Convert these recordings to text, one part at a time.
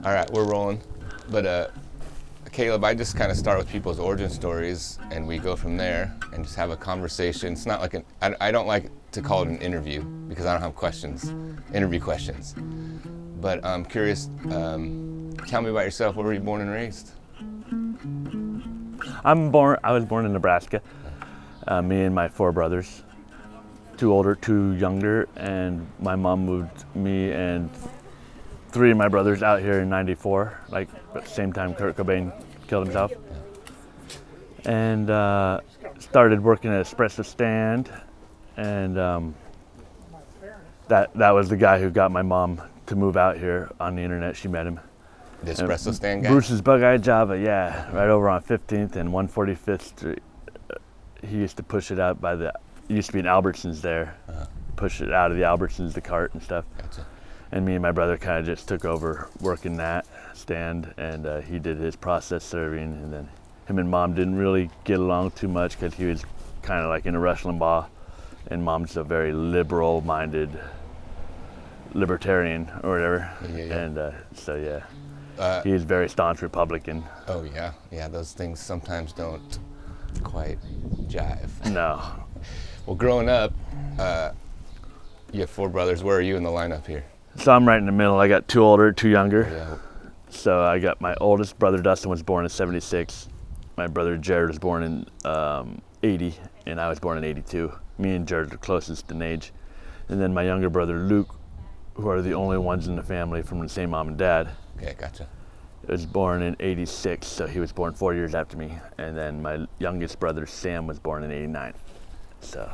All right, we're rolling. But Caleb, I just kind of start with people's origin stories, and we go from there and just have a conversation. It's not like I don't like to call it an interview because I don't have interview questions. But I'm curious, tell me about yourself. Where were you born and raised? I was born in Nebraska. Me and my 4 brothers, 2 older, 2 younger, and my mom moved me and 3 of my brothers out here in '94, like at the same time Kurt Cobain killed himself. And started working at an espresso stand, and that was the guy who got my mom to move out here on the internet. She met him. The espresso stand guy? Bruce's Bug-Eye Java, yeah, right over on 15th and 145th Street. He used to push it out it used to be an Albertsons there, push it out of the Albertsons, the cart and stuff. Gotcha. And me and my brother kind of just took over working that stand, and he did his process serving, and then him and Mom didn't really get along too much because he was kind of like into Rush Limbaugh, and Mom's a very liberal-minded libertarian or whatever. And he's very staunch Republican. Oh yeah, those things sometimes don't quite jive. No. Well, growing up, you have 4 brothers. Where are you in the lineup here? So I'm right in the middle. I got 2 older, 2 younger. Yeah. So I got my oldest brother, Dustin, was born in '76. My brother, Jared, was born in '80, and I was born in '82. Me and Jared are closest in age. And then my younger brother, Luke, who are the only ones in the family from the same mom and dad. Okay, gotcha. Was born in '86, so he was born 4 years after me. And then my youngest brother, Sam, was born in '89. So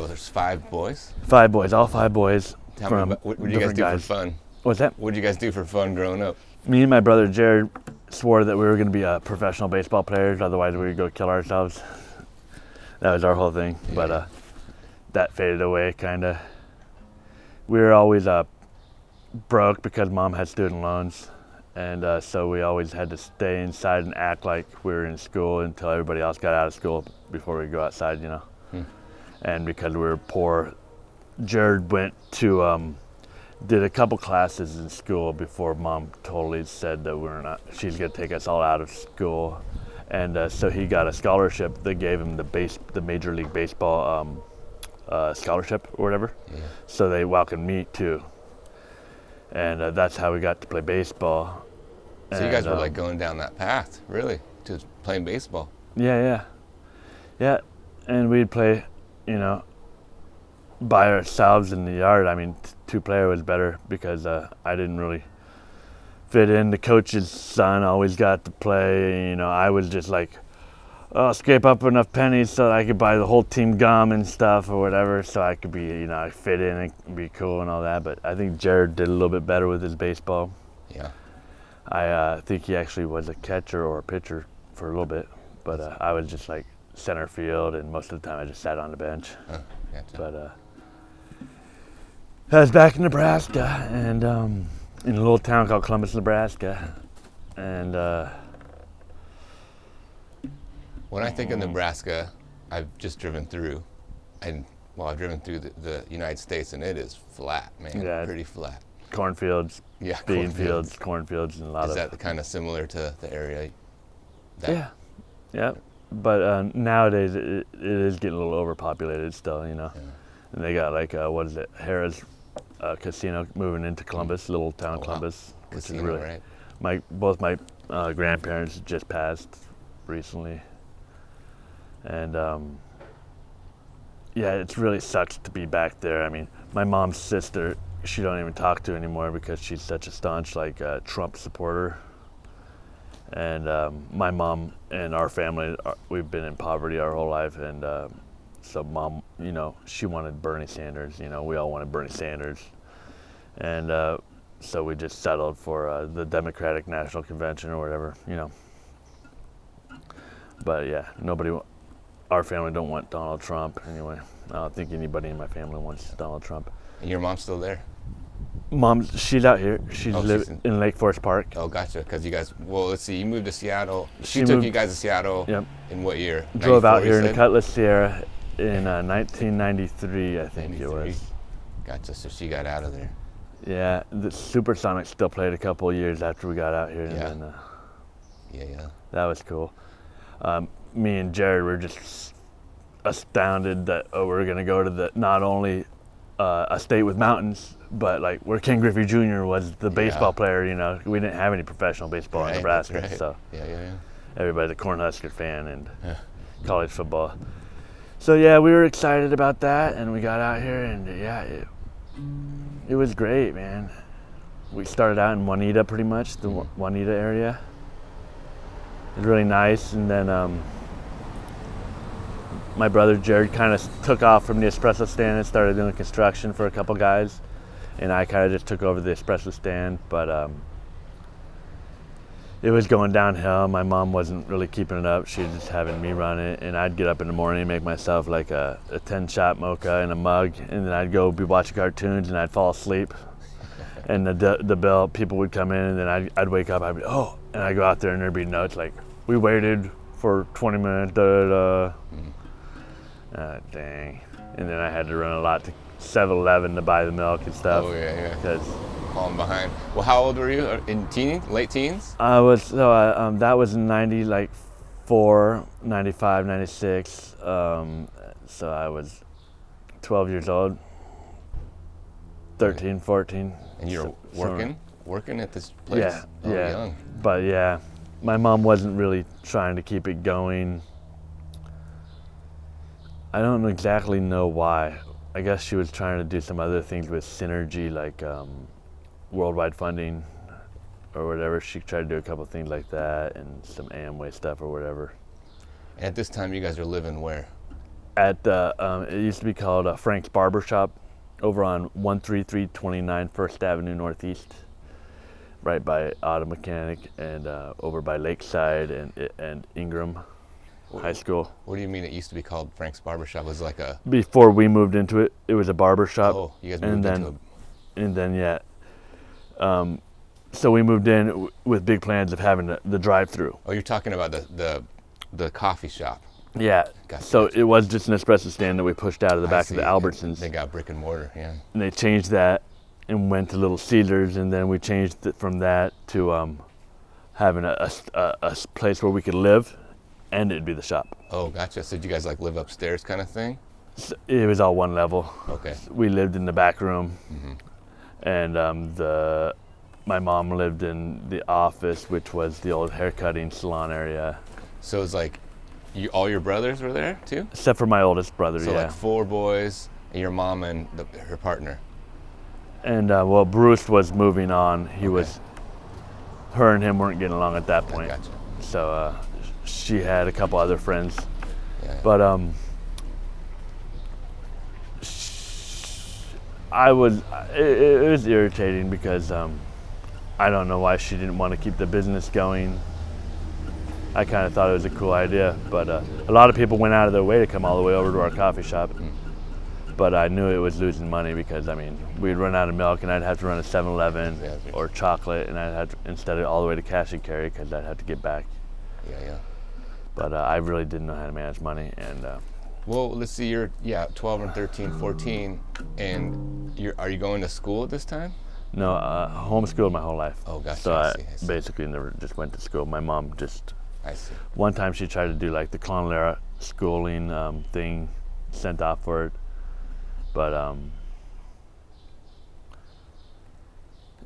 there's 5 boys? 5 boys, all 5 boys. Tell me about, what did you guys do for fun? What's that? What did you guys do for fun growing up? Me and my brother Jared swore that we were going to be professional baseball players, otherwise we would go kill ourselves. That was our whole thing, yeah. But that faded away, kind of. We were always broke because Mom had student loans, and so we always had to stay inside and act like we were in school until everybody else got out of school before we go outside, you know. And because we were poor, Jared went to did a couple classes in school before Mom totally said that she's gonna take us all out of school, and so he got a scholarship that gave him the Major League Baseball scholarship or whatever. Yeah. So they welcomed me too, and that's how we got to play baseball. So you guys were like going down that path, really, to playing baseball. Yeah, and we'd play, by ourselves in the yard. I mean, 2-player was better because I didn't really fit in. The coach's son always got to play. I was just like, scrape up enough pennies so that I could buy the whole team gum and stuff or whatever, so I could be, I fit in and be cool and all that. But I think Jared did a little bit better with his baseball. Yeah. I think he actually was a catcher or a pitcher for a little bit, but I was just like center field, and most of the time I just sat on the bench. Gotcha. But I was back in Nebraska, and in a little town called Columbus, Nebraska, and when I think of Nebraska, I've just driven through, and I've driven through the United States, and it is flat, man. Yeah, pretty flat. Cornfields, bean fields, cornfields, and a lot of. Is that kind of similar to the area? Yeah. But nowadays it is getting a little overpopulated still, Yeah. And they got like Harrah's casino moving into Columbus, little town Columbus, which casino, is really right? Both my grandparents just passed recently, and it really sucks to be back there. I mean, my mom's sister, she don't even talk to anymore because she's such a staunch Trump supporter. And my mom and our family, we've been in poverty our whole life, and so Mom, she wanted Bernie Sanders. We all wanted Bernie Sanders, and so we just settled for the Democratic National Convention or whatever, But yeah, our family don't want Donald Trump anyway. I don't think anybody in my family wants Donald Trump. And your mom's still there? She's out here. She's in Lake Forest Park. Oh, gotcha. Because you guys, let's see, you moved to Seattle. She took you guys to Seattle. Yep. In what year? Drove out here in the Cutlass Sierra in 1993, I think 93. It was. Gotcha. So she got out of there. Yeah, the Supersonics still played a couple of years after we got out here, and Yeah. then Yeah. that was cool. Me and Jared were just astounded that we're gonna go to the not only a state with mountains, but like where Ken Griffey Jr. was the baseball player. You know, we didn't have any professional baseball in Right, Nebraska, that's right. so Yeah. everybody's a Cornhusker fan and Yeah. college football. So yeah, we were excited about that, and we got out here, and yeah, it was great, man. We started out in Juanita, pretty much the Juanita area. It was really nice, and then my brother Jared kind of took off from the espresso stand and started doing construction for a couple guys, and I kind of just took over the espresso stand. But it was going downhill. My mom wasn't really keeping it up. She was just having me run it, and I'd get up in the morning and make myself like a 10-shot mocha in a mug, and then I'd go be watching cartoons and I'd fall asleep. And the bell, people would come in, and then I'd wake up. I'd be, oh, and I'd go out there, and there'd be notes like, we waited for 20 minutes, dang. And then I had to run a lot to 7-Eleven to buy the milk and stuff. Oh, yeah. Because Falling behind. Well, how old were you? In late teens? I was, that was in 94, 95, 96. So I was 12 years old, 13, 14. And you were working at this place? Yeah, Oh, yeah. young. But yeah, my mom wasn't really trying to keep it going. I don't exactly know why. I guess she was trying to do some other things with Synergy, like worldwide funding or whatever. She tried to do a couple of things like that and some Amway stuff or whatever. And at this time, you guys are living where? At it used to be called Frank's Barber Shop, over on 13329 First Avenue Northeast, right by Auto Mechanic, and over by Lakeside and Ingram High School. What do you mean it used to be called Frank's Barbershop? Was it like a... Before we moved into it, it was a barber shop. Oh, you guys moved into a... And then, yeah. So we moved in with big plans of having the drive-through. Oh, you're talking about the coffee shop. Yeah. Gotcha. So it was just an espresso stand that we pushed out of the back of the I see. Albertsons. They got brick and mortar, yeah. And they changed that and went to Little Caesars, and then we changed it from that to having a place where we could live, and it'd be the shop. Oh, gotcha. So did you guys like live upstairs kind of thing? So it was all one level. Okay. We lived in the back room, Mm-hmm. and my mom lived in the office, which was the old haircutting salon area. So it's like all your brothers were there too? Except for my oldest brother, So yeah. like 4 boys and your mom and her partner. And well, Bruce was moving on. Her and him weren't getting along at that point. Gotcha. So she had a couple other friends. Yeah. But it was irritating because I don't know why she didn't want to keep the business going. I kind of thought it was a cool idea, but a lot of people went out of their way to come all the way over to our coffee shop. But I knew it was losing money because, I mean, we'd run out of milk and I'd have to run a 7-Eleven or chocolate, and I'd have to, instead of all the way to cash and carry, because I'd have to get back. Yeah. But I really didn't know how to manage money. And Well, let's see, you're 12 and 13, 14, and are you going to school at this time? no, homeschooled my whole life. Oh, gotcha. So I I see. basically never just went to school. My mom just, I see. one time she tried to do like the Clonlara schooling thing, sent off for it. But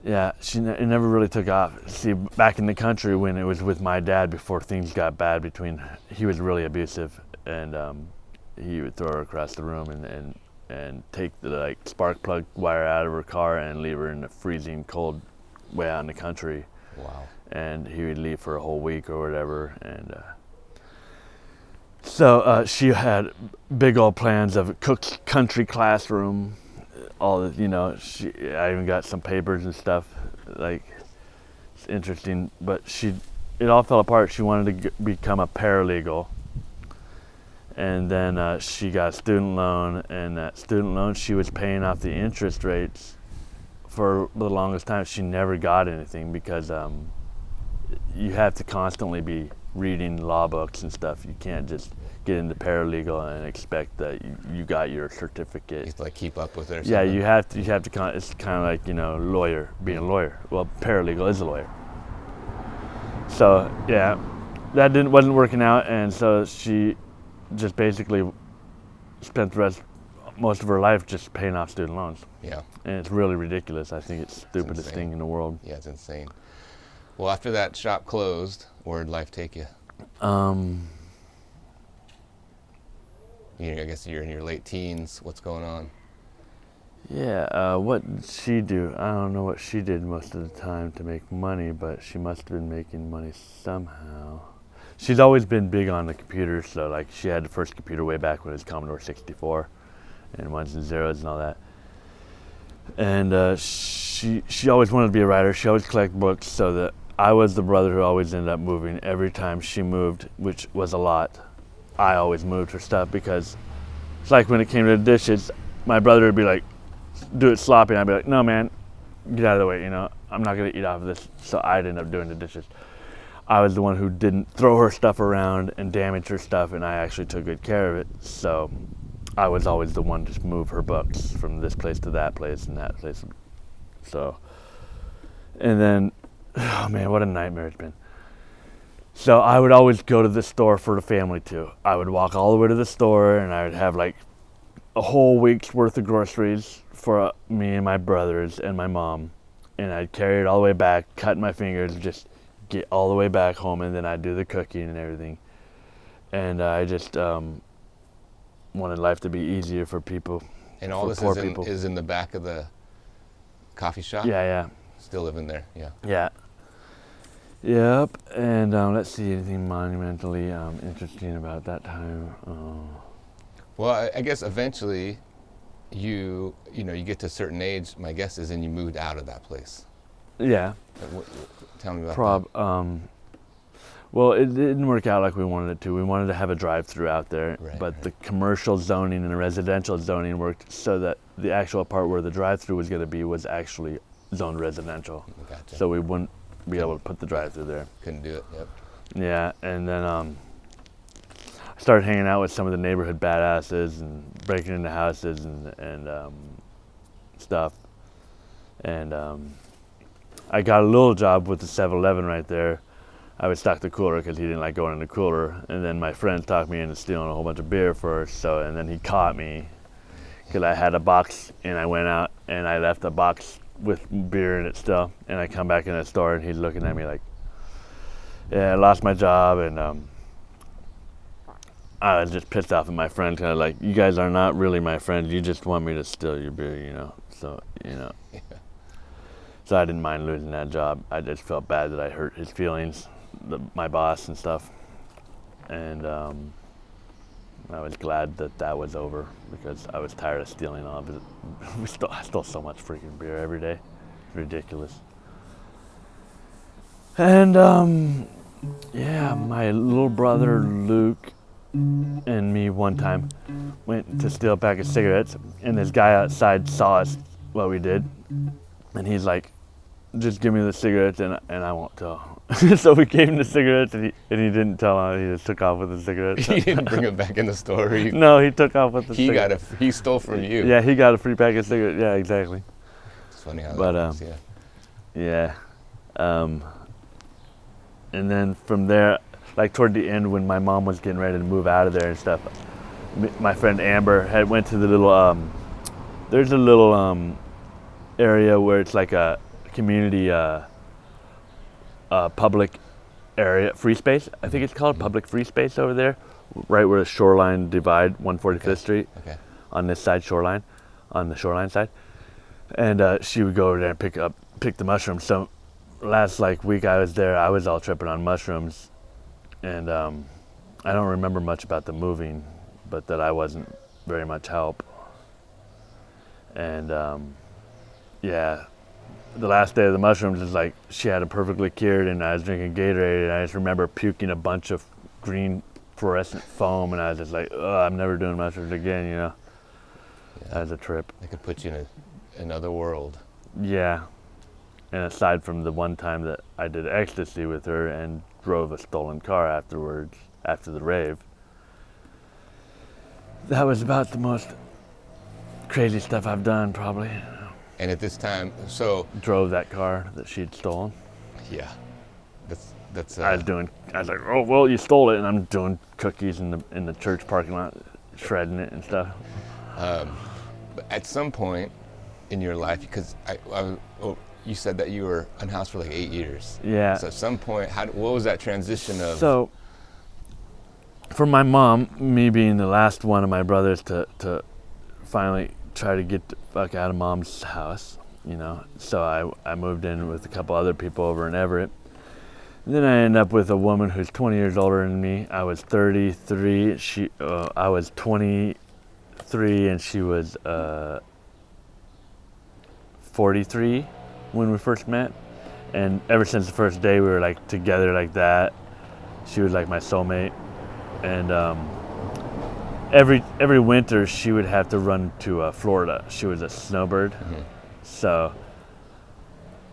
yeah, it never really took off. See, back in the country when it was with my dad, before things got bad he was really abusive, and he would throw her across the room and take the like spark plug wire out of her car and leave her in the freezing cold way out in the country. Wow. And he would leave for a whole week or whatever, and so she had big old plans of a country classroom, all the, I even got some papers and stuff, like, it's interesting, but it all fell apart. She wanted to become a paralegal, and then she got a student loan, and that student loan, she was paying off the interest rates for the longest time. She never got anything because you have to constantly be reading law books and stuff. You can't just get into paralegal and expect that you got your certificate. You have to like keep up with it or something? Yeah, you have to it's kind of like, lawyer, being a lawyer. Well, paralegal is a lawyer. So, yeah, that wasn't working out, and so she just basically spent most of her life just paying off student loans. Yeah. And it's really ridiculous. I think it's the stupidest thing in the world. Yeah, it's insane. Well, after that shop closed, where'd life take you? I guess you're in your late teens. What's going on? Yeah, what did she do? I don't know what she did most of the time to make money, but she must have been making money somehow. She's always been big on the computers, so like she had the first computer way back when it was Commodore 64 and ones and zeros and all that. And she always wanted to be a writer. She always collected books, so that I was the brother who always ended up moving. Every time she moved, which was a lot, I always moved her stuff, because it's like when it came to the dishes, my brother would be like, do it sloppy, and I'd be like, no man, get out of the way, I'm not gonna eat off of this. So I'd end up doing the dishes. I was the one who didn't throw her stuff around and damage her stuff, and I actually took good care of it. So I was always the one to move her books from this place to that place and that place. So, and then, oh man, what a nightmare it's been. So I would always go to the store for the family too. I would walk all the way to the store, and I would have like a whole week's worth of groceries for me and my brothers and my mom. And I'd carry it all the way back, cut my fingers, just get all the way back home, and then I'd do the cooking and everything. And I just wanted life to be easier for people. And all this is in the back of the coffee shop? Yeah. Still living there, yeah. Yeah. Yep. And let's see, anything monumentally interesting about that time. Well, I guess eventually you get to a certain age, my guess is, and you moved out of that place. Yeah. Tell me about that. Well, it didn't work out like we wanted it to. We wanted to have a drive-through out there, but the commercial zoning and the residential zoning worked so that the actual part where the drive-through was going to be was actually zoned residential. Gotcha. So we wouldn't be able to put the drive-through there. Couldn't do it, yep. Yeah, and then I started hanging out with some of the neighborhood badasses and breaking into houses and stuff. And I got a little job with the 7-Eleven right there. I would stock the cooler because he didn't like going in the cooler. And then my friend talked me into stealing a whole bunch of beer first. And then he caught me because I had a box, and I went out and I left a box with beer in it still. And I come back in the store, and he's looking at me like, yeah, I lost my job. And I was just pissed off at my friend, kind of like, you guys are not really my friends. You just want me to steal your beer, So, Yeah. So I didn't mind losing that job. I just felt bad that I hurt his feelings, my boss and stuff. And I was glad that was over, because I was tired of stealing all of it. I stole so much freaking beer every day. Ridiculous. And yeah, my little brother Luke and me one time went to steal a pack of cigarettes, and this guy outside saw us what we did, and he's like, just give me the cigarettes and I won't tell. So we gave him the cigarettes, and he didn't tell him. He just took off with the cigarettes. You didn't bring them back in the store? No, he took off with the cigarettes. He stole from you. Yeah, he got a free pack of cigarettes. Yeah, exactly. It's funny how that works, yeah. Yeah. And then from there, like toward the end, when my mom was getting ready to move out of there and stuff, my friend Amber went to the little, there's a little area where it's like a community public area, free space, I think it's called, public free space over there, right where the shoreline divide, 145th Street, on this side shoreline, on the shoreline side. And she would go over there and pick the mushrooms. So last week I was there, I was all tripping on mushrooms, and I don't remember much about the moving, but that I wasn't very much help. And yeah, the last day of the mushrooms is like, she had it perfectly cured, and I was drinking Gatorade, and I just remember puking a bunch of green fluorescent foam, and I was just like, I'm never doing mushrooms again, Yeah. That was a trip. It could put you in another world. Yeah. And aside from the one time that I did ecstasy with her and drove a stolen car afterwards, after the rave, That was about the most crazy stuff I've done, probably. And at this time, so Drove that car that she'd stolen. yeah, that's. I was like, oh well, you stole it, and I'm doing cookies in the church parking lot, shredding it and stuff. But at some point in your life, because you said that you were unhoused for like 8 years. Yeah. So at some point, what was that transition of? So, for my mom, me being the last one of my brothers to finally try to get the fuck out of mom's house, so I moved in with a couple other people over in Everett. And then I ended up with a woman who's 20 years older than me. I was 33. I was 23, and she was 43 when we first met. And ever since the first day, we were like together like that. She was like my soulmate. And every winter, she would have to run to Florida. She was a snowbird, so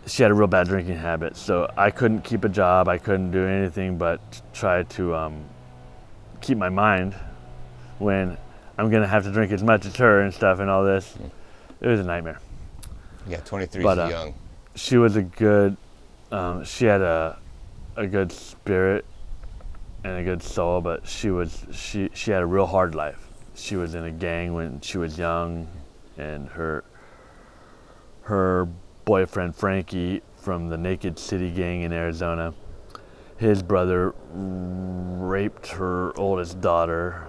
she had a real bad drinking habit. So I couldn't keep a job. I couldn't do anything but try to keep my mind when I'm gonna have to drink as much as her and stuff and all this. It was a nightmare. Yeah, 23 But, is young. She was a good. She had a good spirit and a good soul, but she had a real hard life. She was in a gang when she was young, and her boyfriend Frankie from the Naked City gang in Arizona, his brother raped her oldest daughter,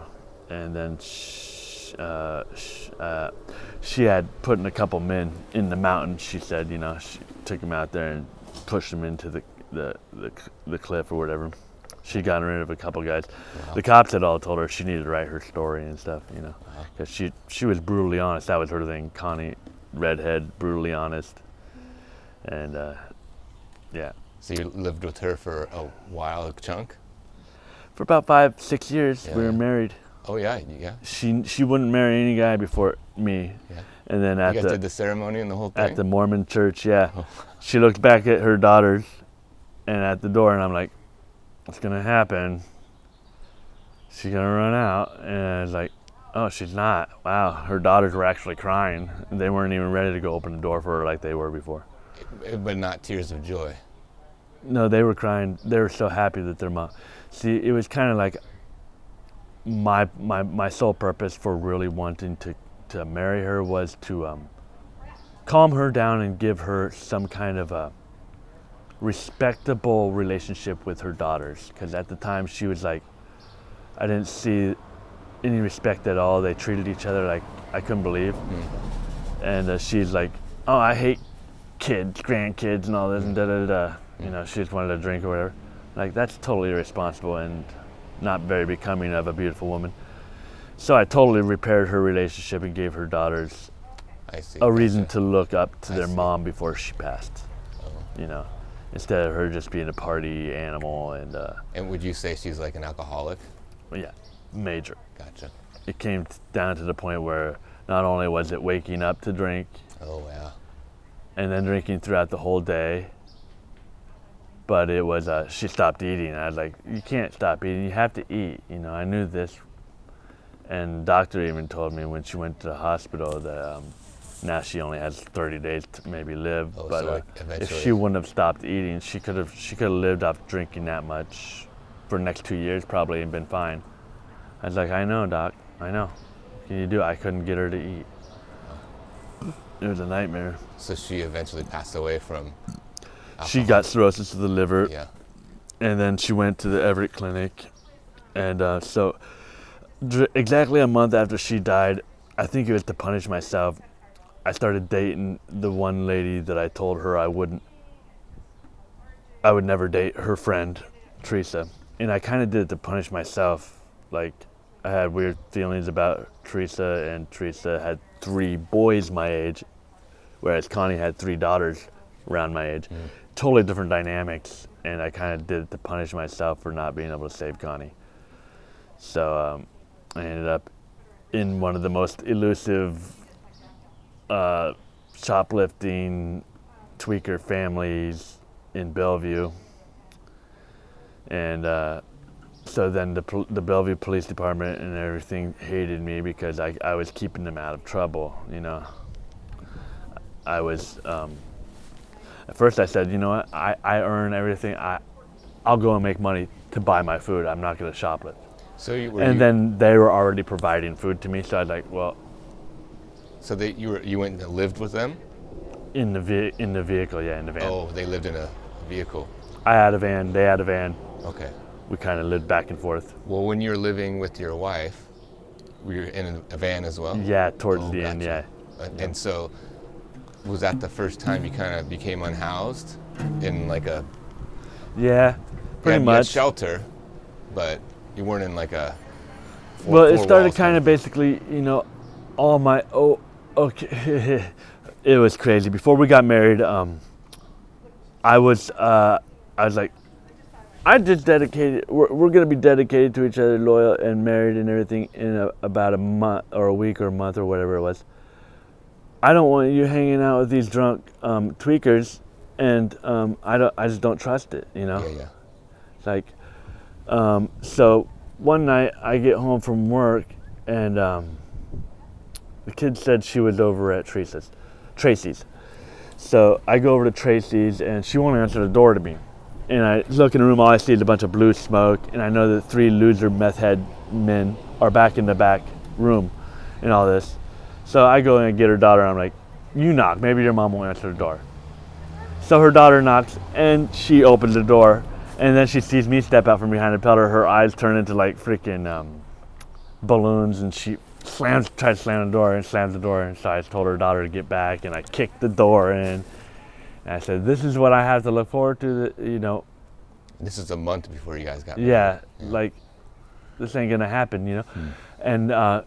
and then she had put in a couple men in the mountains. She said, she took him out there and pushed him into the cliff or whatever. She'd gotten rid of a couple guys. Wow. The cops had all told her she needed to write her story and stuff, because she was brutally honest. That was her thing. Connie, redhead, brutally honest, and yeah. So you lived with her for a while, a chunk? For about 5-6 years, Yeah. we were married. Oh yeah. She wouldn't marry any guy before me. Yeah. And then You guys did the ceremony and the whole thing? at the Mormon church, yeah. Oh. She looked back at her daughters and at the door, and I'm like, what's gonna happen? She's gonna run out. And I was like, oh, she's not. Wow, her daughters were actually crying. They weren't even ready to go open the door for her like they were before. But not tears of joy. No, they were crying. They were so happy that their mom. See, it was kind of like my sole purpose for really wanting to marry her was to calm her down and give her some kind of a respectable relationship with her daughters. Because at the time she was like, I didn't see any respect at all. They treated each other like I couldn't believe. And she's like, oh, I hate kids, grandkids, and all this, and da-da-da. She just wanted to drink or whatever. Like, that's totally irresponsible and not very becoming of a beautiful woman. So I totally repaired her relationship and gave her daughters a reason to look up to their mom before she passed. Oh. Instead of her just being a party animal. And would you say she's like an alcoholic? Yeah, major. Gotcha. It came down to the point where not only was it waking up to drink, Oh yeah. and then drinking throughout the whole day, but it was she stopped eating. I was like, you can't stop eating, you have to eat. I knew this, and the doctor even told me when she went to the hospital that now she only has 30 days to maybe live. Oh, But so if eventually. she wouldn't have stopped eating, she could have lived off drinking that much for the next 2 years probably and been fine. I was like, I know, doc, I know. What can you do? I couldn't get her to eat. It was a nightmare. So she eventually passed away from alcohol. She got cirrhosis of the liver. Yeah. And then she went to the Everett clinic. And so exactly a month after she died, I think it was to punish myself, I started dating the one lady that I told her I would never date, her friend, Teresa. And I kind of did it to punish myself. Like, I had weird feelings about Teresa, and Teresa had 3 boys my age, whereas Connie had 3 daughters around my age. Totally different dynamics, and I kind of did it to punish myself for not being able to save Connie. So I ended up in one of the most elusive shoplifting tweaker families in Bellevue, and so then the Bellevue Police Department and everything hated me because I was keeping them out of trouble, you know. I was, at first I said, you know what, I earn everything. I'll go and make money to buy my food. I'm not going to shoplift. So then they were already providing food to me, so I was like, well. So you went and lived with them? In the vehicle, yeah, in the van. Oh, they lived in a vehicle. I had a van, they had a van. Okay. We kind of lived back and forth. Well, when you were living with your wife, were you in a van as well? Yeah, towards the end, yeah. And so, was that the first time you kind of became unhoused in like a? Yeah, pretty you much. had shelter, but you weren't in like a. Well, it started kind of basically, you know, all my okay. It was crazy. Before we got married, I was like, I just dedicated. We're gonna be dedicated to each other, loyal and married and everything in about a month or a week or a month or whatever it was. I don't want you hanging out with these drunk tweakers, and I just don't trust it, you know. Yeah. It's like, so one night I get home from work and the kid said she was over at Tracy's. So I go over to Tracy's and she won't answer the door to me. And I look in the room, all I see is a bunch of blue smoke, and I know that 3 loser meth head men are back in the back room and all this. So I go in and get her daughter, and I'm like, you knock, maybe your mom won't answer the door. So her daughter knocks and she opens the door, and then she sees me step out from behind the pillar. Her eyes turn into like freaking balloons, and she tries to slam the door and slams the door. And so I told her daughter to get back, and I kicked the door in. And I said, this is what I have to look forward to, you know. This is a month before you guys got married. Yeah, like, this ain't gonna happen, you know. And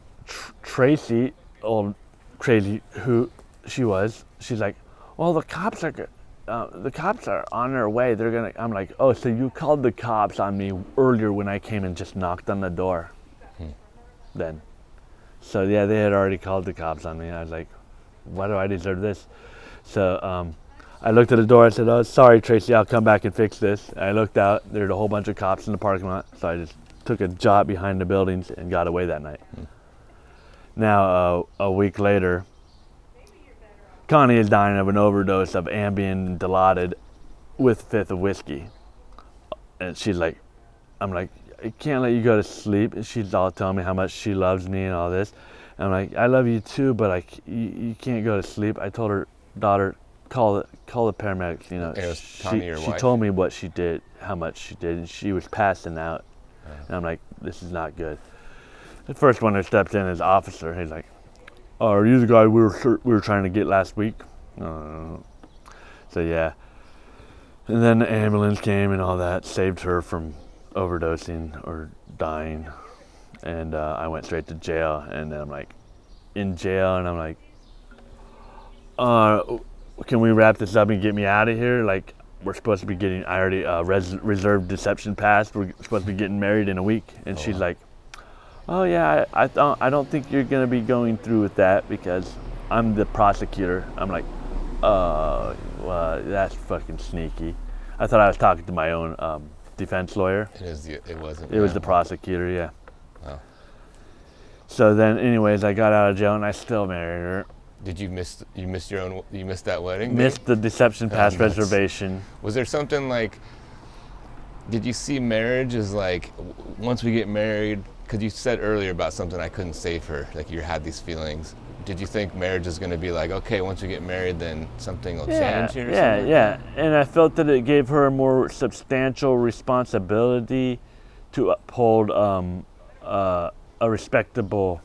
Tracy, old crazy who she was, she's like, well, the cops are on their way. They're gonna. I'm like, oh, so you called the cops on me earlier when I came and just knocked on the door. Then, so yeah, they had already called the cops on me. I was like, why do I deserve this? So I looked at the door. I said, oh, sorry, Tracy, I'll come back and fix this. I looked out. There's a whole bunch of cops in the parking lot. So I just took a jog behind the buildings and got away that night. Now, a week later, Connie is dying of an overdose of Ambien Dilaudid with 5th of whiskey. And she's like, I'm like, I can't let you go to sleep. And she's all telling me how much she loves me and all this. And I'm like, I love you too, but you can't go to sleep. I told her daughter, call the paramedics, you know. It was Connie, your she wife? told me what she did, how much she did, and she was passing out. And I'm like, this is not good. The first one that steps in is officer. He's like, oh, are you the guy we were trying to get last week? No. So yeah. And then the ambulance came and all that, saved her from overdosing or dying. And I went straight to jail. And then I'm like, in jail, and I'm like, can we wrap this up and get me out of here? Like, we're supposed to be getting, I already reserved deception pass. We're supposed to be getting married in a week. And she's like, oh yeah, I don't think you're gonna be going through with that because I'm the prosecutor. I'm like, oh, well, that's fucking sneaky. I thought I was talking to my own defense lawyer. It wasn't. It was the prosecutor, yeah. Wow. So then, anyways, I got out of jail and I still married her. Did you miss that wedding? Missed the deception pass reservation. Was there something like, did you see marriage as like, once we get married, because you said earlier about something I couldn't say for, like you had these feelings. Did you think marriage is going to be like, okay, once we get married, then something will change here? Yeah. And I felt that it gave her a more substantial responsibility to uphold a respectable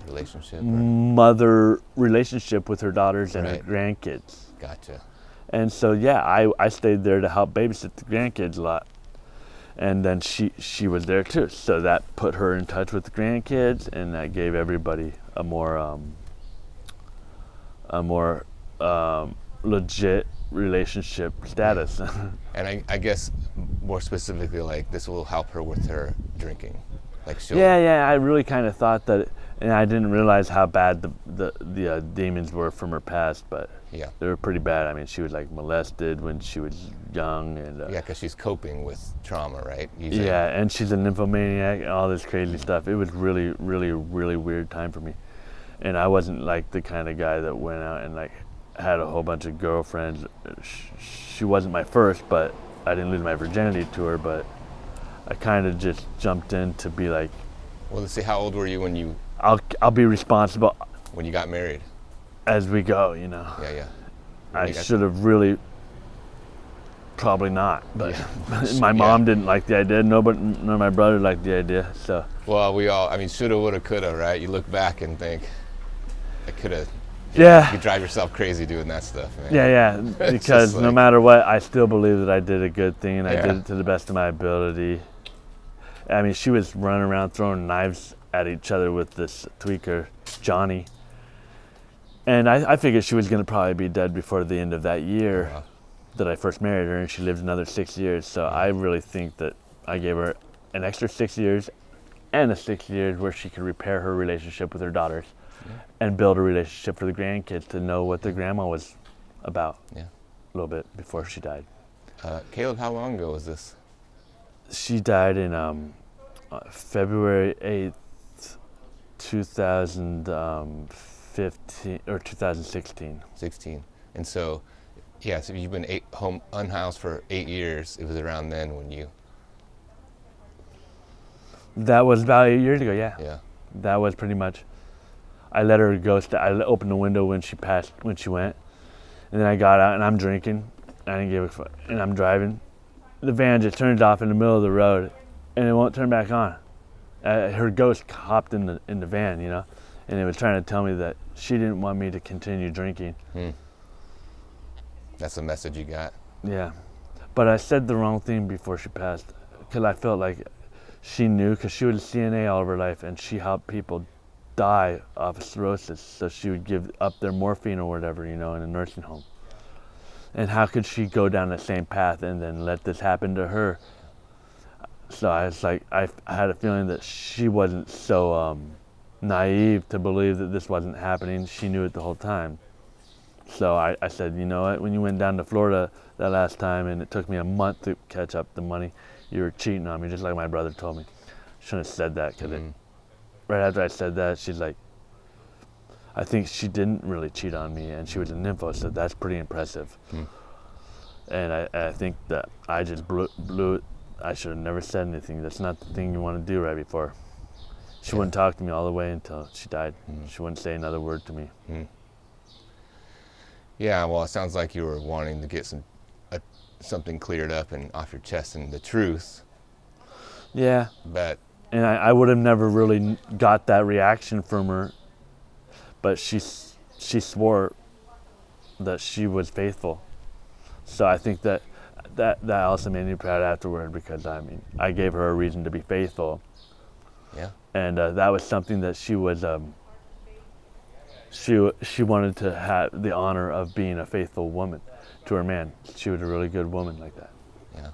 relationship, mother relationship with her daughters and her grandkids. Gotcha. And so yeah, I stayed there to help babysit the grandkids a lot. And then she was there too, so that put her in touch with the grandkids, and that gave everybody a more legit relationship status. And I guess more specifically, like this will help her with her drinking, like she'll. Yeah. I really kind of thought that, And I didn't realize how bad the demons were from her past, but Yeah. they were pretty bad. I mean, she was like molested when she was young, and Yeah, because she's coping with trauma, right? Using, yeah, and she's a nymphomaniac and all this crazy stuff. It was really, really, really weird time for me, and I wasn't like the kind of guy that went out and like had a whole bunch of girlfriends. She wasn't my first, but I didn't lose my virginity to her. But I kind of just jumped in to be like, well, let's see, how old were you when you I'll be responsible got married? as we go, you know. Yeah, yeah. I should have really, probably not, but Yeah. my mom didn't like the idea. None of my brother liked the idea. So Well, we all, I mean, shoulda, woulda, coulda, right? You look back and think, I could have. yeah, You drive yourself crazy doing that stuff, man. yeah, It's because just no like- matter what, I still believe that I did a good thing and I Yeah. did it to the best of my ability. I mean, she was running around throwing knives at each other with this tweaker, Johnny. And I figured she was going to probably be dead before the end of that year Wow. that I first married her, and she lived another 6 years. So I really think that I gave her an extra 6 years and a 6 years where she could repair her relationship with her daughters and build a relationship for the grandkids to know what their grandma was about Yeah. a little bit before she died. Caleb, how long ago was this? She died in February 8th, 2015 or 2016. 16. And so, yeah, so you've been home unhoused for 8 years. It was around then when you, That was about 8 years ago, yeah. yeah. That was pretty much. I let her go. I opened the window when she went, and then I got out and I'm drinking. I didn't give a fuck, and I'm driving. The van just turns off in the middle of the road, and it won't turn back on. Her ghost hopped in the van, you know, and it was trying to tell me that she didn't want me to continue drinking. That's the message you got. Yeah, but I said the wrong thing before she passed, because I felt like she knew, because she was a CNA all of her life, and she helped people die of cirrhosis, so she would give up their morphine or whatever, you know, in a nursing home. And how could she go down the same path and then let this happen to her? So I was like, I had a feeling that she wasn't so naive to believe that this wasn't happening. She knew it the whole time. So I said, you know what, when you went down to Florida that last time and it took me a month to catch up the money, you were cheating on me, just like my brother told me. Shouldn't have said that, because right after I said that, she's like, I think she didn't really cheat on me, and she was a nympho, so that's pretty impressive. And I think that I just blew it. I should have never said anything. That's not the thing you want to do right before. She wouldn't talk to me all the way until she died. She wouldn't say another word to me. Yeah, well, it sounds like you were wanting to get something cleared up and off your chest and the truth. Yeah. But And I would have never really got that reaction from her, but she swore that she was faithful. So I think that also made me proud afterward, because I mean, I gave her a reason to be faithful. yeah, And that was something that she was she wanted to have the honor of being a faithful woman to her man. She was a really good woman like that. yeah,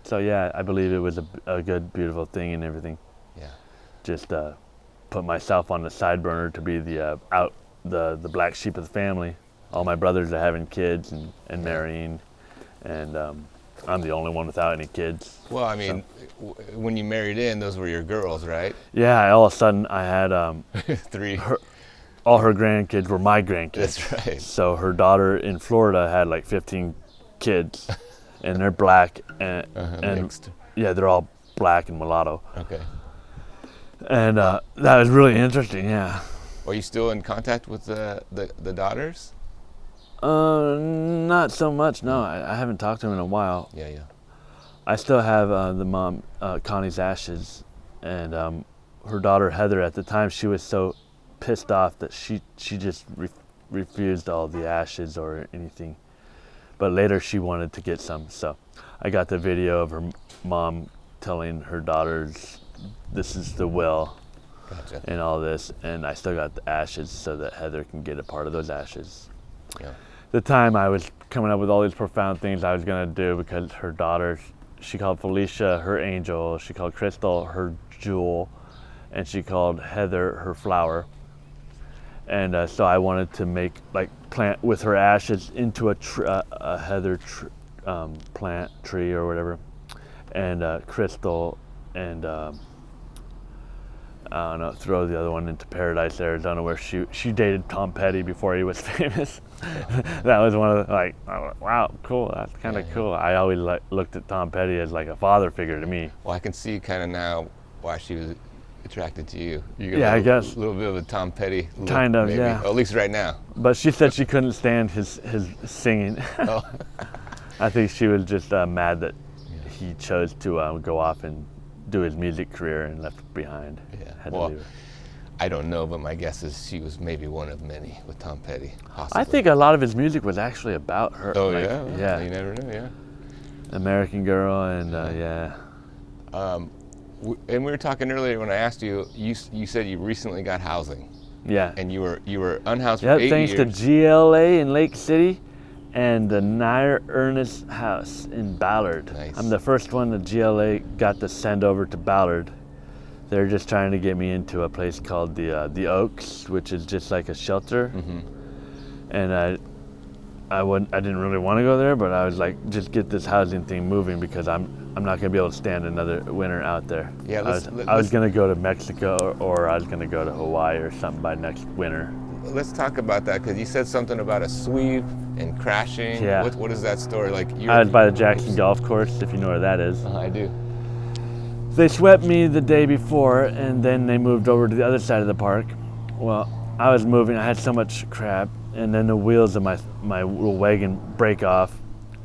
So yeah, I believe it was a good, beautiful thing and everything. yeah. Just put myself on the side burner to be the black sheep of the family. All my brothers are having kids and marrying, and I'm the only one without any kids. Well, I mean, when you married in, those were your girls, right? Yeah, all of a sudden I had 3. all her grandkids were my grandkids. That's right. So her daughter in Florida had like 15 kids, and they're black and Mixed. yeah, they're all black and mulatto. Okay. And that was really interesting. Yeah. Are you still in contact with the daughters? Not so much. No, I haven't talked to him in a while. Yeah, yeah. I still have the mom, Connie's ashes, and her daughter Heather. At the time, she was so pissed off that she just refused all the ashes or anything. But later, she wanted to get some. So I got the video of her mom telling her daughters, "This is the will," Gotcha. and all this, and I still got the ashes so that Heather can get a part of those ashes. Yeah. The time I was coming up with all these profound things I was gonna do, because her daughters, she called Felicia her angel, she called Crystal her jewel, and she called Heather her flower. And so I wanted to make, like, plant with her ashes into a heather plant tree or whatever, and Crystal, and I don't know, throw the other one into Paradise, Arizona, where she dated Tom Petty before he was famous. That was one of the, like, wow, cool, that's kind of cool. I always looked at Tom Petty as like a father figure to me. Well, I can see kind of now why she was attracted to you. You Yeah, I guess. A little bit of a Tom Petty look, Kind of, maybe. yeah. Or at least right now. But she said she couldn't stand his singing. Oh. I think she was just mad that he chose to go off and do his music career and left behind. Yeah. Had to Well, leave her. I don't know, but my guess is she was maybe one of many with Tom Petty, possibly. I think a lot of his music was actually about her. Oh, like, yeah? Yeah. You never know, yeah. American Girl, and yeah. And we were talking earlier when I asked you, you said you recently got housing. Yeah. And you were unhoused for Yep, 8 thanks years. to GLA in Lake City and the Nair Ernest House in Ballard. Nice. I'm the first one that GLA got to send over to Ballard. They're just trying to get me into a place called the Oaks, which is just like a shelter. Mm-hmm. And I didn't really want to go there, but I was like, just get this housing thing moving, because I'm not gonna be able to stand another winter out there. Yeah, I was gonna go to Mexico, or I was gonna go to Hawaii or something by next winter. Let's talk about that, because you said something about a sweep and crashing. Yeah. What is that story? Like I was by the Jackson Golf Course, if you know where that is. I do. They swept me the day before, and then they moved over to the other side of the park. Well, I was moving, I had so much crap, and then the wheels of my little wagon break off.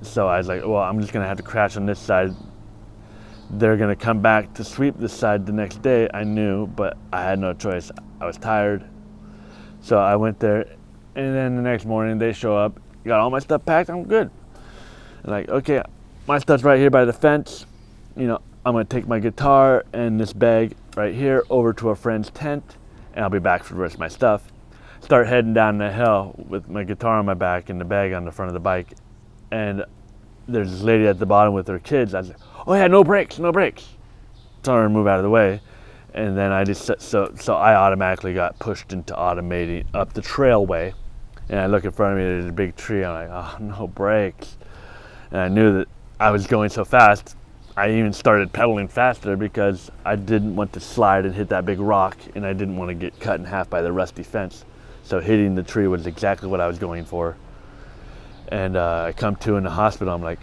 So I was like, well, I'm just gonna have to crash on this side. They're gonna come back to sweep this side the next day, I knew, but I had no choice. I was tired. So I went there, and then the next morning they show up, got all my stuff packed, I'm good. And like, okay, my stuff's right here by the fence. You know, I'm gonna take my guitar and this bag right here over to a friend's tent, and I'll be back for the rest of my stuff. Start heading down the hill with my guitar on my back and the bag on the front of the bike, and there's this lady at the bottom with her kids. I was like, oh yeah, no brakes, no brakes. Tell her to move out of the way. And then I just, so I automatically got pushed into automating up the trailway. And I look in front of me, there's a big tree. I'm like, oh, no brakes. And I knew that I was going so fast, I even started pedaling faster because I didn't want to slide and hit that big rock, and I didn't want to get cut in half by the rusty fence. So hitting the tree was exactly what I was going for. And I come to in the hospital, I'm like,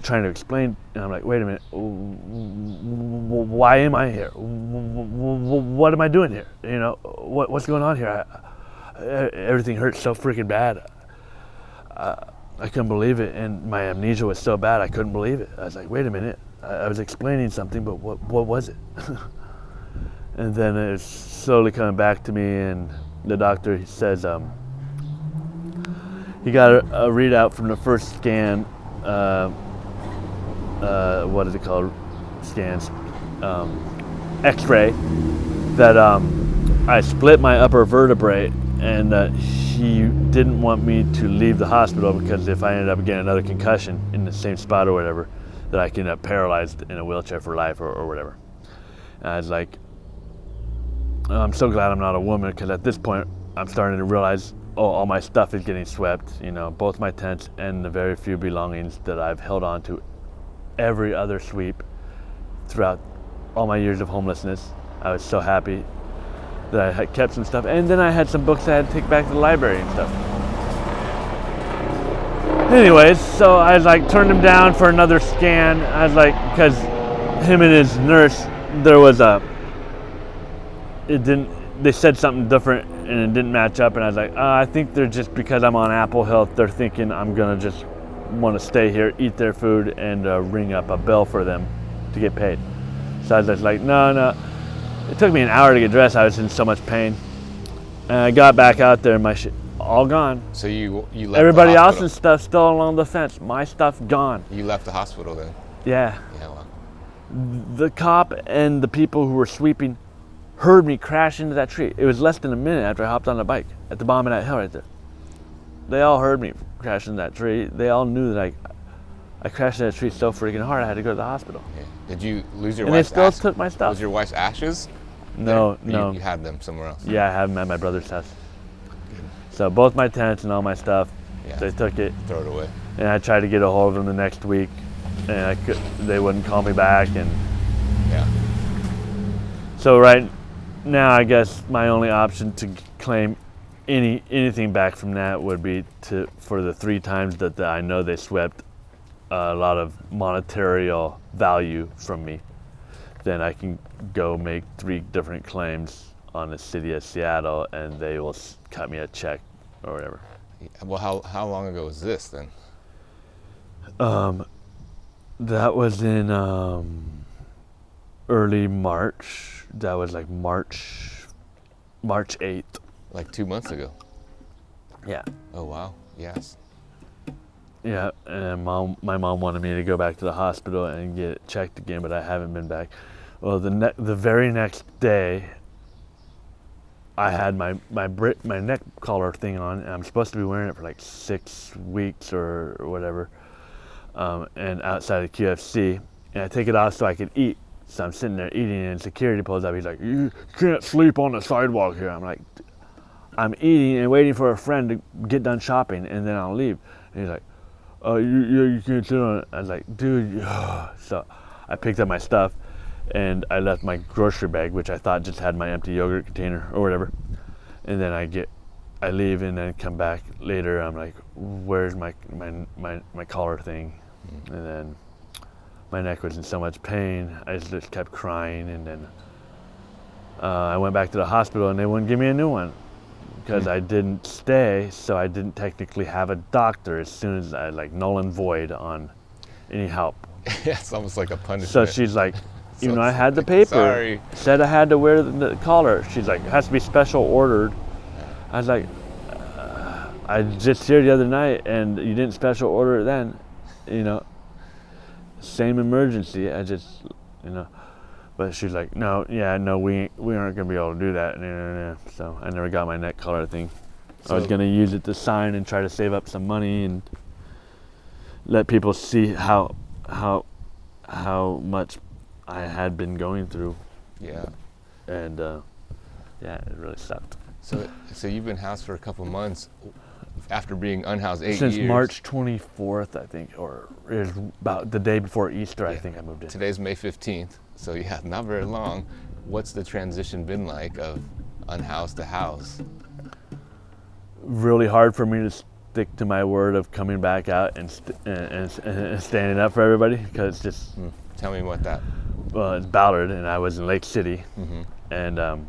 trying to explain, and I'm like, wait a minute, why am I here? What am I doing here? You know, what's going on here? Everything hurts so freaking bad. I couldn't believe it, and my amnesia was so bad I couldn't believe it. I was like, wait a minute, I was explaining something, but what was it? And then it's slowly coming back to me, and the doctor, he says, he got a readout from the first scan. What is it called? Scans, X-ray, that I split my upper vertebrae, and he didn't want me to leave the hospital because if I ended up getting another concussion in the same spot or whatever, that I could end up paralyzed in a wheelchair for life or whatever. And I was like, oh, I'm so glad I'm not a woman, because at this point I'm starting to realize, oh, all my stuff is getting swept, you know, both my tents and the very few belongings that I've held on to every other sweep throughout all my years of homelessness. I was so happy that I had kept some stuff, and then I had some books I had to take back to the library and stuff. Anyways, so I was like, turned him down for another scan. I was like, because him and his nurse, there was they said something different and it didn't match up, and I was like, I think they're just, because I'm on Apple Health, they're thinking I'm gonna just want to stay here, eat their food, and ring up a bill for them to get paid. So I was just like, no. It took me an hour to get dressed. I was in so much pain. And I got back out there, and my shit all gone. So you left Everybody the hospital. else's stuff still along the fence. My stuff gone. You left the hospital then? Yeah. Yeah, well. The cop and the people who were sweeping heard me crash into that tree. It was less than a minute after I hopped on the bike at the bottom of that hill right there. They all heard me crash into that tree. They all knew that I crashed into that tree so freaking hard I had to go to the hospital. Yeah. Did you lose your And they wife's still ashes? took my stuff. Was your wife's ashes? No, there? no. You had them somewhere else? Yeah, I have them at my brother's house. Good. So both my tents and all my stuff, Yeah. they took it. Throw it away. And I tried to get a hold of them the next week, and they wouldn't call me back. And Yeah. so right now, I guess my only option to claim anything back from that would be for the 3 times that I know they swept a lot of monetary value from me. Then I can go make 3 different claims on the city of Seattle, and they will cut me a check or whatever. Well, how long ago was this then? That was in early March. That was like March 8th. Like 2 months ago. Yeah. Oh wow. Yes. Yeah, and my mom wanted me to go back to the hospital and get it checked again, but I haven't been back. Well, the very next day, I had my neck collar thing on, and I'm supposed to be wearing it for like 6 weeks or whatever, and outside of QFC, and I take it off so I could eat. So I'm sitting there eating, and security pulls up. He's like, "You can't sleep on the sidewalk here." I'm like, "I'm eating and waiting for a friend to get done shopping, and then I'll leave." And he's like, "Oh, you can't sit on it." I was like, "Dude," so I picked up my stuff, and I left my grocery bag, which I thought just had my empty yogurt container or whatever. And then I leave and then come back later. I'm like, "Where's my collar thing?" And then my neck was in so much pain. I just kept crying, and then I went back to the hospital, and they wouldn't give me a new one because I didn't stay, so I didn't technically have a doctor as soon as I null and void on any help. Yeah, it's almost like a punishment. So she's like, even though I had the paper, sorry. said I had to wear the collar. She's like, it has to be special ordered. I was like, I just here the other night, and you didn't special order it then, Same emergency. I just, But she's like, no, we aren't gonna be able to do that. So I never got my neck collar thing. So, I was gonna use it to sign and try to save up some money and let people see how much I had been going through. Yeah. And it really sucked. So you've been housed for a couple months after being unhoused 8 years. Since March 24th, I think, or it was about the day before Easter. I think I moved in. Today's May 15th, so yeah, not very long. What's the transition been like of unhoused to house? Really hard for me to stick to my word of coming back out and standing up for everybody, because it's just. Tell me what that. Well, it's Ballard, and I was in Lake City, and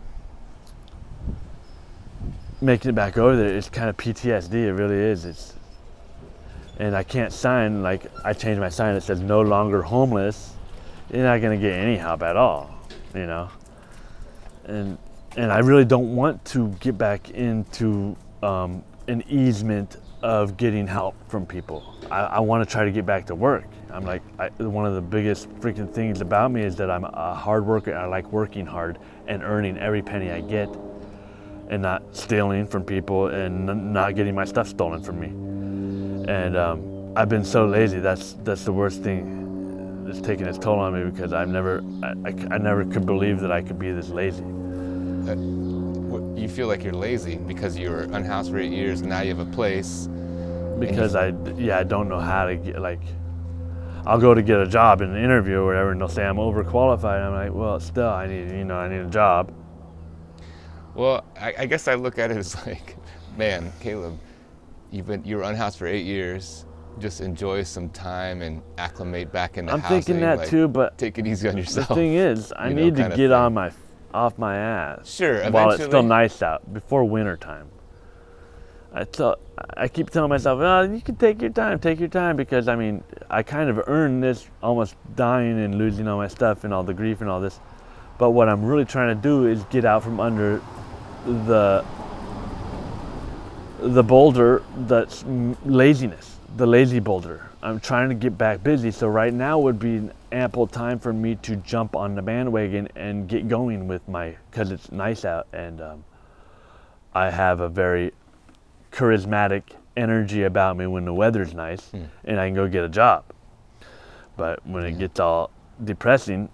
making it back over there, it's kind of PTSD. It really is. And I can't sign. Like, I changed my sign that says "No longer homeless." You're not gonna get any help at all, And I really don't want to get back into an easement of getting help from people. I want to try to get back to work. I'm like, one of the biggest freaking things about me is that I'm a hard worker. I like working hard and earning every penny I get, and not stealing from people and not getting my stuff stolen from me. And I've been so lazy. That's the worst thing. It's taken its toll on me, because I never could believe that I could be this lazy. You feel like you're lazy because you were unhoused for 8 years. Now you have a place. Because I don't know how to get, I'll go to get a job in an interview or whatever, and they'll say I'm overqualified. I'm like, well, still, I need a job. Well, I guess I look at it as like, man, Caleb, you were unhoused for 8 years. Just enjoy some time and acclimate back into housing. I'm thinking that too, but take it easy on yourself. The thing is, I need to get off my ass. Sure, eventually. While it's still nice out, before winter time. I keep telling myself, oh, you can take your time, because I kind of earned this, almost dying and losing all my stuff and all the grief and all this. But what I'm really trying to do is get out from under the boulder that's laziness, the lazy boulder. I'm trying to get back busy, so right now would be an ample time for me to jump on the bandwagon and get going with because it's nice out, and I have a very charismatic energy about me when the weather's nice, and I can go get a job. But when it gets all depressing,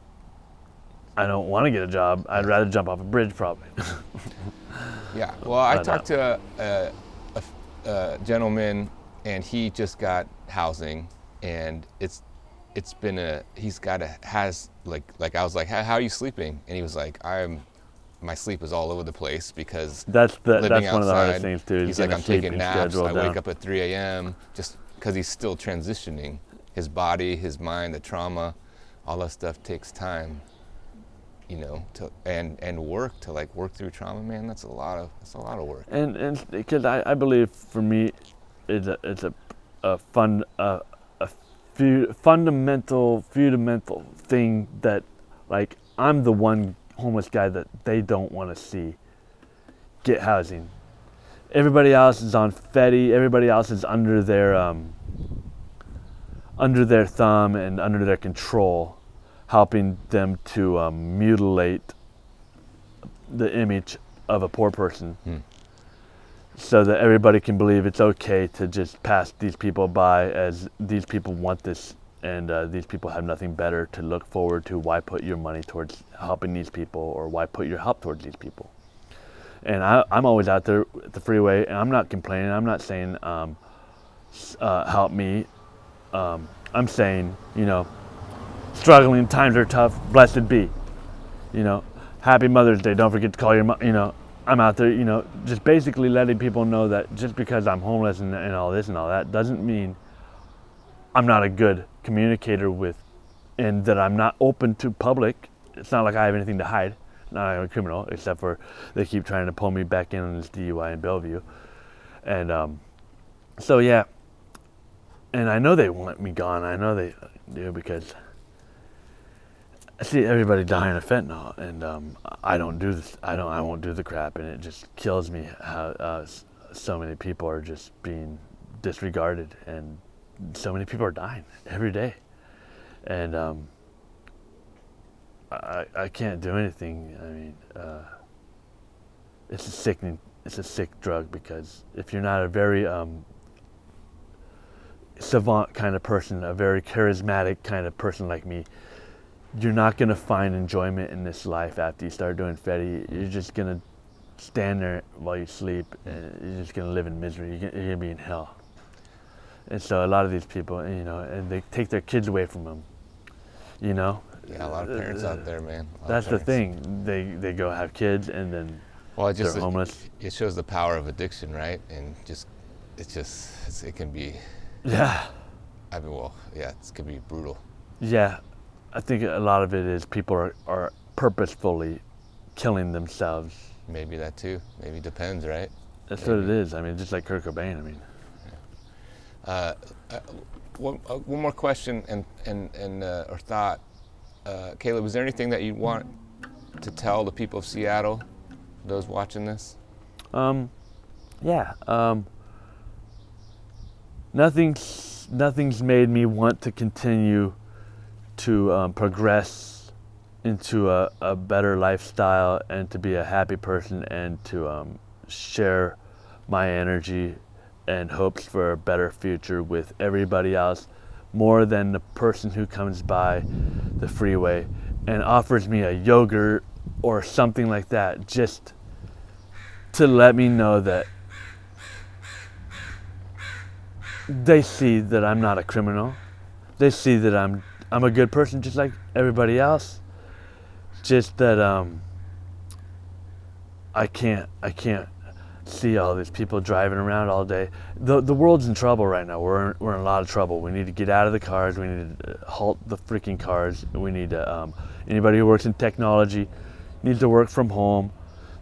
I don't want to get a job. I'd rather jump off a bridge probably. Yeah. Well, I talked to a gentleman, and he just got housing, and like I was like, how are you sleeping? And he was like, my sleep is all over the place because that's living one of the hardest outside, things too. he's like, I'm taking naps. I down. wake up at 3 a.m. just because he's still transitioning. His body, his mind, the trauma, all that stuff takes time, you know, and work to like work through trauma, man. That's a lot of work. And because I believe for me, it's a fundamental thing that, like, I'm the one homeless guy that they don't want to see get housing. Everybody else is on FETI. Everybody else is under their thumb and under their control, helping them to mutilate the image of a poor person, so that everybody can believe it's okay to just pass these people by as these people want this, and these people have nothing better to look forward to. Why put your money towards helping these people, or why put your help towards these people? And I'm always out there at the freeway, and I'm not complaining. I'm not saying help me. I'm saying, you know, struggling times are tough. Blessed be, you know. Happy Mother's Day. Don't forget to call your mom. You know, I'm out there, you know, just basically letting people know that just because I'm homeless and all this and all that doesn't mean I'm not a good communicator with, and that I'm not open to public. It's not like I have anything to hide. Not I'm a criminal, except for they keep trying to pull me back in on this DUI in Bellevue. And so yeah, and I know they want me gone. I know they do, because I see everybody dying of fentanyl, and I don't do this. I won't do the crap, and it just kills me how so many people are just being disregarded, and so many people are dying every day, and I can't do anything. I mean, it's a sick drug, because if you're not a very savant kind of person, a very charismatic kind of person like me, you're not going to find enjoyment in this life after you start doing FETI. You're just going to stand there while you sleep, and you're just going to live in misery. You're going to be in hell. And so a lot of these people, you know, and they take their kids away from them, you know. Yeah, a lot of parents out there, man. That's the thing. They go have kids, and then they're homeless. It shows the power of addiction, right? And it can be. Yeah. I mean, well, yeah, it can be brutal. Yeah, I think a lot of it is people are purposefully killing themselves. Maybe that too. Maybe it depends, right? That's what it is. I mean, just like Kurt Cobain. I mean. One more question or thought. Caleb, is there anything that you want to tell the people of Seattle, those watching this? Yeah. Nothing's made me want to continue to progress into a better lifestyle, and to be a happy person, and to share my energy and hopes for a better future with everybody else, more than the person who comes by the freeway and offers me a yogurt or something like that, just to let me know that they see that I'm not a criminal. They see that I'm a good person, just like everybody else. Just that I can't see all these people driving around all day. The world's in trouble right now. We're in a lot of trouble. We need to get out of the cars. We need to halt the freaking cars. We need to anybody who works in technology needs to work from home.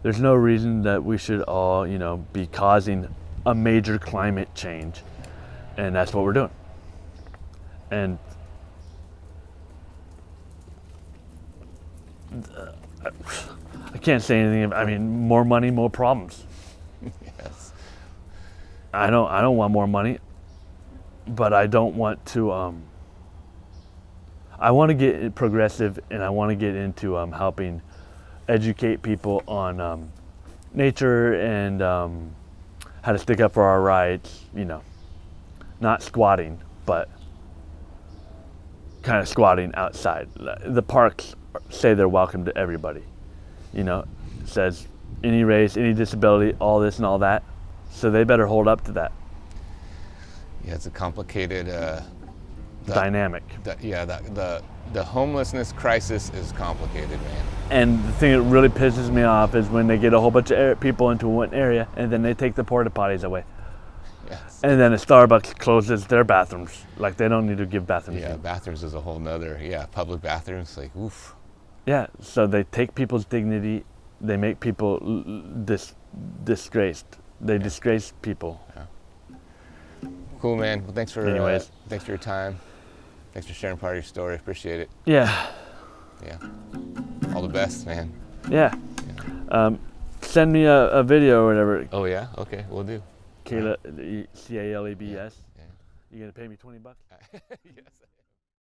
There's no reason that we should all, you know, be causing a major climate change, and that's what we're doing. And I can't say anything. I mean, more money, more problems. Yes. I don't want more money, but I don't want to. I want to get progressive, and I want to get into helping educate people on nature and how to stick up for our rights. You know, not squatting, but kind of squatting outside. The parks say they're welcome to everybody. You know, it says any race, any disability, all this and all that. So they better hold up to that. Yeah, it's a complicated dynamic. The homelessness crisis is complicated, man. And the thing that really pisses me off is when they get a whole bunch of people into one area and then they take the porta potties away. Yes. And then a Starbucks closes their bathrooms. Like they don't need to give bathrooms. Yeah, bathrooms is a whole nother, public bathrooms, like, oof. Yeah, so they take people's dignity, they make people disgraced. They disgrace people. Yeah. Cool, man. Well, thanks for your time. Thanks for sharing part of your story. Appreciate it. Yeah. Yeah. All the best, man. Yeah. Send me a video or whatever. Oh yeah? Okay, we'll do. Caleb, CALEBS. Yeah. You gonna pay me $20? Yes.